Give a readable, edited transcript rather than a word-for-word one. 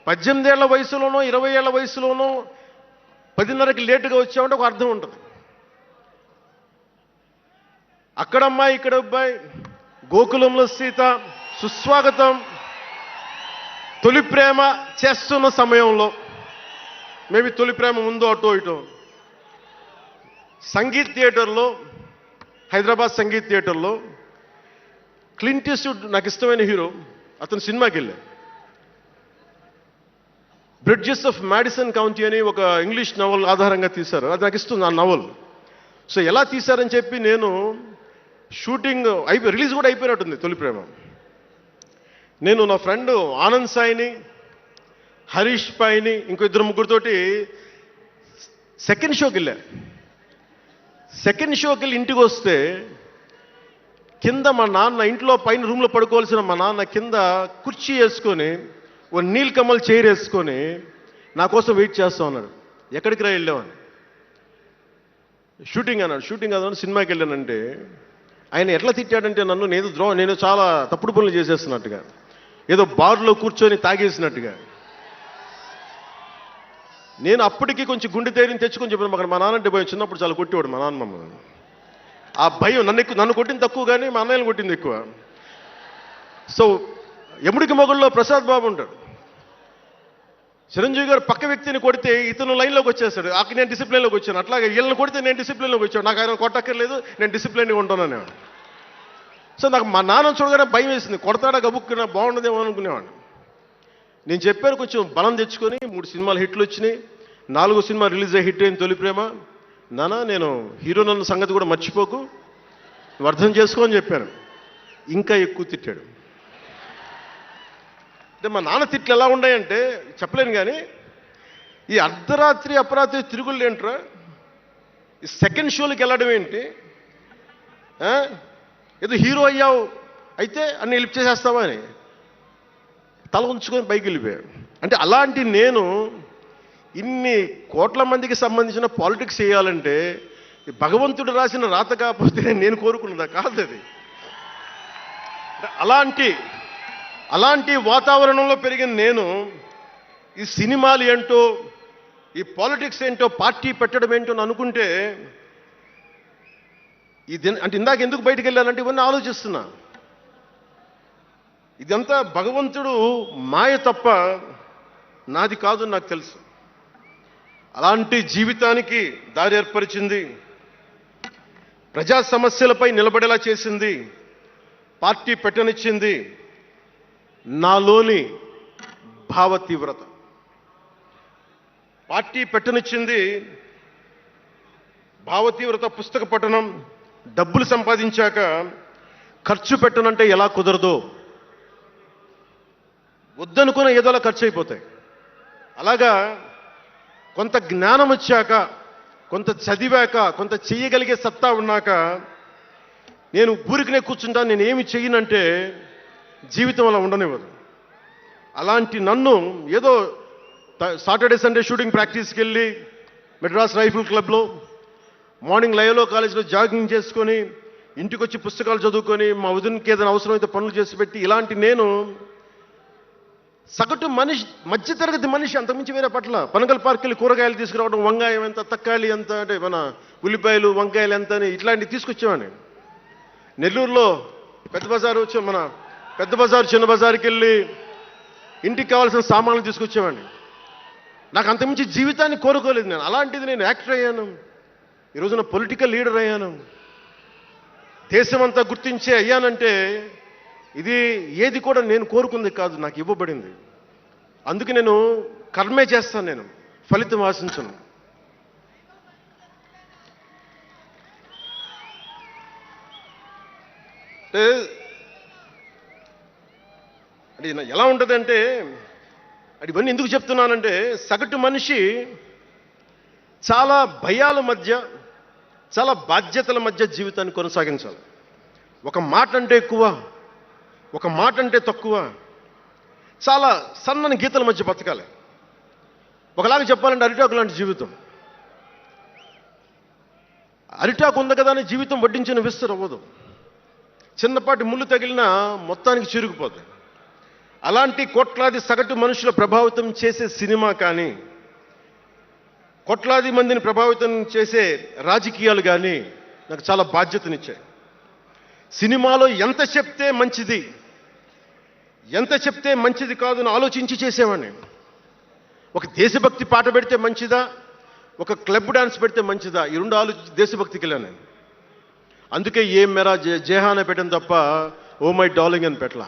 18 ఏళ్ల వయసులోనో 20 ఏళ్ల వయసులోనో 10:30కి లేటుగా వచ్చామంటే ఒక అర్థం ఉంటుంది. అక్కడమ్మాయి ఇక్కడ అబ్బాయి, గోకులంలో సీత, సుస్వాగతం, తొలి ప్రేమ చేస్తున్న సమయంలో, మేబీ తొలి ప్రేమ ముందు అటో ఇటో, సంగీత్ థియేటర్లో, హైదరాబాద్ సంగీత్ థియేటర్లో క్లింట్ ఈస్ట్వుడ్ నాకు ఇష్టమైన హీరో, అతను సినిమాకి వెళ్ళా. బ్రిడ్జెస్ ఆఫ్ మాడిసన్ కౌంటీ అని ఒక ఇంగ్లీష్ నవల్ ఆధారంగా తీశారు. అది నాకు ఇస్తుంది ఆ నవల్. సో ఎలా తీశారని చెప్పి నేను షూటింగ్ రిలీజ్ కూడా అయిపోయినట్టుంది తొలి ప్రేమ. నేను నా ఫ్రెండ్ ఆనంద్ సాయిని, హరీష్ పాయిని, ఇంకో 2-3తోటి సెకండ్ షోకి వెళ్ళా. సెకండ్ షోకి వెళ్ళి ఇంటికి వస్తే కింద మా నాన్న, ఇంట్లో పైన రూమ్లో పడుకోవాల్సిన మా నాన్న కింద కుర్చీ వేసుకొని ఓ నీల్ కమల్ చైర్ వేసుకొని నా కోసం వెయిట్ చేస్తా ఉన్నాడు. ఎక్కడికి రా వెళ్ళామని. షూటింగ్ అన్నాడు. షూటింగ్ అన్నాడు, సినిమాకి వెళ్ళానంటే ఆయన ఎట్లా తిట్టాడంటే నన్ను, నేను చాలా తప్పుడు పనులు చేసేస్తున్నట్టుగా, ఏదో బార్లో కూర్చొని తాగేసినట్టుగా. నేను అప్పటికి కొంచెం గుండె ధైర్యం తెచ్చుకొని చెప్పాను, అక్కడ మా నాన్నంటే భయం. చిన్నప్పుడు చాలా కొట్టేవాడు మా నాన్న మమ్మల్ని. ఆ భయం నన్ను కొట్టింది తక్కువ కానీ మా అన్నయ్యని కొట్టింది ఎక్కువ. సో ఎముడికి మొగుల్లో ప్రసాద్ బాబు ఉంటాడు. చిరంజీవి గారు పక్క వ్యక్తిని కొడితే ఇతను లైన్లోకి వచ్చేస్తాడు. అక్కడ నేను డిసిప్లిన్లోకి వచ్చాను. అట్లాగే వీళ్ళని కొడితే నేను డిసిప్లిన్లోకి వచ్చాను. నాకు ఆయన కొట్టక్కర్లేదు, నేను డిసిప్లిన్గా ఉంటాను. సో నాకు మా నాన్న చూడగానే భయం వేసింది. కొడతాడా గబుక్కున బాగుండదేమో అనుకునేవాడిని. నేను చెప్పాను కొంచెం బలం తెచ్చుకొని. 3 సినిమాలు హిట్లు వచ్చినాయి. 4వ సినిమా రిలీజ్ అయ్యి హిట్ అయింది తొలి ప్రేమ. నాన్న నేను హీరో నన్న సంగతి కూడా మర్చిపోకు, నువ్వు అర్థం చేసుకో అని చెప్పాను. ఇంకా ఎక్కువ తిట్టాడు. అంటే మా నాన్న తిట్లు ఎలా ఉన్నాయంటే చెప్పలేను. కానీ ఈ అర్ధరాత్రి అపరాత్రి తిరుగుళ్ళు ఏంట్రా, ఈ సెకండ్ షోలకి వెళ్ళడం ఏంటి, ఏదో హీరో అయ్యావు అయితే అన్ని లిఫ్ట్ చేసేస్తావా అని తల ఉంచుకొని పైకి వెళ్ళిపోయాడు. అంటే అలాంటి నేను ఇన్ని కోట్ల మందికి సంబంధించిన పాలిటిక్స్ చేయాలంటే భగవంతుడు రాసిన రాత కాకపోతే నేను కోరుకున్నదా కాదు అది. అలాంటి వాతావరణంలో పెరిగిన నేను ఈ సినిమాలు ఏంటో, ఈ పాలిటిక్స్ ఏంటో, పార్టీ పెట్టడం ఏంటో అని అనుకుంటే అంటే ఇందాక ఎందుకు బయటికి వెళ్ళానంటే ఇవన్నీ ఆలోచిస్తున్నా. ఇదంతా భగవంతుడు మాయ తప్ప నాది కాదు నాకు తెలుసు. అలాంటి జీవితానికి దారి ఏర్పరిచింది, ప్రజా సమస్యలపై నిలబడేలా చేసింది, పార్టీ పెట్టనిచ్చింది నాలోని భావ తీవ్రత. పార్టీ పెట్టనిచ్చింది భావ తీవ్రత. పుస్తక పఠనం, డబ్బులు సంపాదించాక ఖర్చు పెట్టనంటే ఎలా కుదరదో, వద్దనుకున్న ఏదోలా ఖర్చు అయిపోతాయి. అలాగా కొంత జ్ఞానం వచ్చాక, కొంత చదివాక, కొంత చెయ్యగలిగే సత్తా ఉన్నాక నేను ఊరికనే కూర్చుంటాను, నేను ఏమి చెయ్యనంటే జీవితం అలా ఉండనివ్వదు. అలాంటి నన్ను ఏదో సాటర్డే సండే షూటింగ్ ప్రాక్టీస్కి వెళ్ళి మెడ్రాస్ రైఫిల్ క్లబ్లో, మార్నింగ్ లయలో కాలేజీలో జాగింగ్ చేసుకొని, ఇంటికి వచ్చి పుస్తకాలు చదువుకొని, మా వదినకి ఏదైనా అవసరమైతే పనులు చేసి పెట్టి, ఇలాంటి నేను సగటు మనిషి, మధ్యతరగతి మనిషి, అంతకుమించి వేరే పట్ల. పనగల్ పార్క్ వెళ్ళి కూరగాయలు తీసుకురావడం, వంకాయ ఎంత, తక్కాలి ఎంత, అంటే మన ఉల్లిపాయలు వంకాయలు ఎంత అని ఇట్లాంటివి తీసుకొచ్చేవాడిని. నెల్లూరులో పెద్ద బజారు వచ్చి, మన పెద్ద బజారు చిన్న బజారుకి వెళ్ళి ఇంటికి కావాల్సిన సామాన్లు తీసుకొచ్చేవాడిని. నాకు అంతకుమించి జీవితాన్ని కోరుకోలేదు నేను. అలాంటిది నేను యాక్టర్ అయ్యాను, ఈ రోజున పొలిటికల్ లీడర్ అయ్యాను, దేశమంతా గుర్తించే అయ్యానంటే ఇది ఏది కూడా నేను కోరుకుంది కాదు, నాకు ఇవ్వబడింది. అందుకే నేను కర్మే చేస్తాను, నేను ఫలితం ఆశించను. అంటే ఎలా ఉంటుందంటే, అది ఇవన్నీ ఎందుకు చెప్తున్నానంటే, సగటు మనిషి చాలా భయాల మధ్య, చాలా బాధ్యతల మధ్య జీవితాన్ని కొనసాగించాలి. ఒక మాట అంటే ఎక్కువ, ఒక మాట అంటే తక్కువ, చాలా సన్నని గీతల మధ్య బతకాలి. ఒకలాగా చెప్పాలంటే అరిటాకు లాంటి జీవితం. అరిటాకు ఉంది కదా అని జీవితం వడ్డించిన విస్తరు అవ్వదు. చిన్నపాటి ముళ్ళు తగిలినా మొత్తానికి చిరుగుపోతుంది. అలాంటి కోట్లాది సగటు మనుషుల ప్రభావితం చేసే సినిమా కానీ, కోట్లాది మందిని ప్రభావితం చేసే రాజకీయాలు కానీ నాకు చాలా బాధ్యతనిచ్చాయి. సినిమాలో ఎంత చెప్తే మంచిది, ఎంత చెప్తే మంచిది కాదు అని ఆలోచించి చేసేవాడిని. ఒక దేశభక్తి పాట పెడితే మంచిదా, ఒక క్లబ్ డాన్స్ పెడితే మంచిదా, ఈ రెండు ఆలోచించి దేశభక్తికి వెళ్ళాను నేను. అందుకే ఏ మెరా జేహానే పెట్టాను తప్ప ఓ మై డార్లింగ్ అని పెట్టలా.